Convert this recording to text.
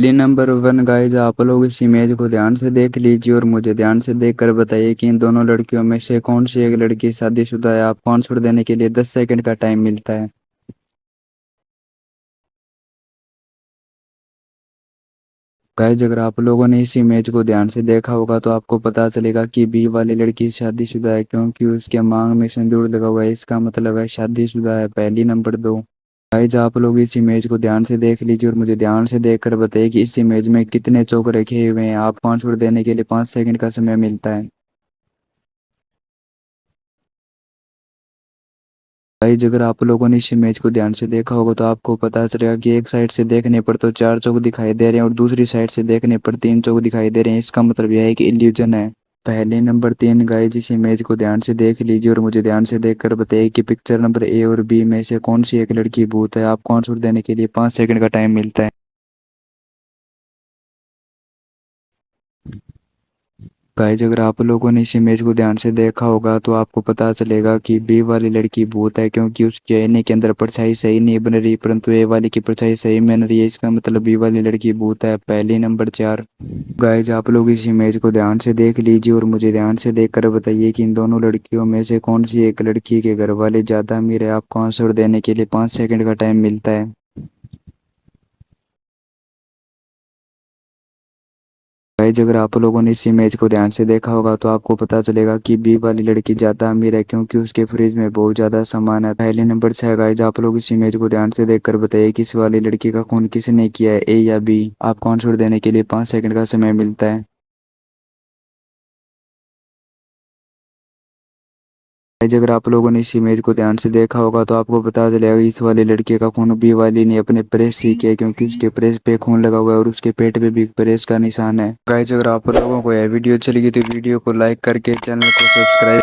पहली number one guys, आप लोग इस इमेज को ध्यान से देख लीजिए और मुझे ध्यान से देखकर बताइए कि इन दोनों लड़कियों में से कौन सी एक लड़की शादीशुदा है। आपको आंसर देने के लिए 10 सेकंड का टाइम मिलता है। गाइज, अगर आप लोगों ने इस इमेज को ध्यान से देखा होगा तो आपको पता चलेगा कि बी वाली लड़की शादीशुदा है, क्योंकि उसके मांग में सिंदूर लगा हुआ है। इसका मतलब है शादीशुदा है। पहली नंबर दो। गाइज, आप लोग इस इमेज को ध्यान से देख लीजिए और मुझे ध्यान से देखकर बताइए कि इस इमेज में कितने चौक रखे हुए हैं। आपको आंसर देने के लिए 5 सेकंड का समय मिलता है। गाइज, अगर आप लोगों ने इस इमेज को ध्यान से देखा होगा तो आपको पता चलेगा कि एक साइड से देखने पर तो 4 चौक दिखाई दे रहे हैं और दूसरी साइड से देखने पर 3 चौक दिखाई दे रहे हैं। इसका मतलब यह है कि इल्यूजन है। पहले नंबर तीन, गाइज इस इमेज को ध्यान से देख लीजिए और मुझे ध्यान से देखकर बताइए कि पिक्चर नंबर ए और बी में से कौन सी एक लड़की भूत है। आपको आंसर देने के लिए 5 सेकंड का टाइम मिलता है। गाइज, अगर आप लोगों ने इस इमेज को ध्यान से देखा होगा तो आपको पता चलेगा कि बी वाली लड़की भूत है, क्योंकि उसके आईने के अंदर परछाई सही नहीं बन रही, परंतु ए वाली की परछाई सही बन रही है। इसका मतलब बी वाली लड़की भूत है। पहली नंबर चार। गाइज, आप लोग इस इमेज को ध्यान से देख लीजिए और मुझे ध्यान से देखकर बताइए कि इन दोनों लड़कियों में से कौन सी एक लड़की के घर वाले ज्यादा अमीर है। आपको आंसर देने के लिए 5 सेकंड का टाइम मिलता है। गाइज, अगर आप लोगों ने इस इमेज को ध्यान से देखा होगा तो आपको पता चलेगा कि बी वाली लड़की ज्यादा अमीर है, क्योंकि उसके फ्रिज में बहुत ज्यादा सामान है। पहले नंबर छह। गाइज, आप लोग इस इमेज को ध्यान से देखकर बताइए कि इस वाली लड़की का खून किसने किया है, ए या बी। आपको आंसर देने के लिए 5 सेकंड का समय मिलता है। गाइज, अगर आप लोगों ने इस इमेज को ध्यान से देखा होगा तो आपको पता चलेगा कि इस वाली लड़के का खून बी वाली ने अपने प्रेस से किया है, क्योंकि उसके प्रेस पे खून लगा हुआ है और उसके पेट पे भी प्रेस का निशान है। गाइज, अगर आप लोगों को यह वीडियो अच्छी लगी तो वीडियो को लाइक करके चैनल को सब्सक्राइब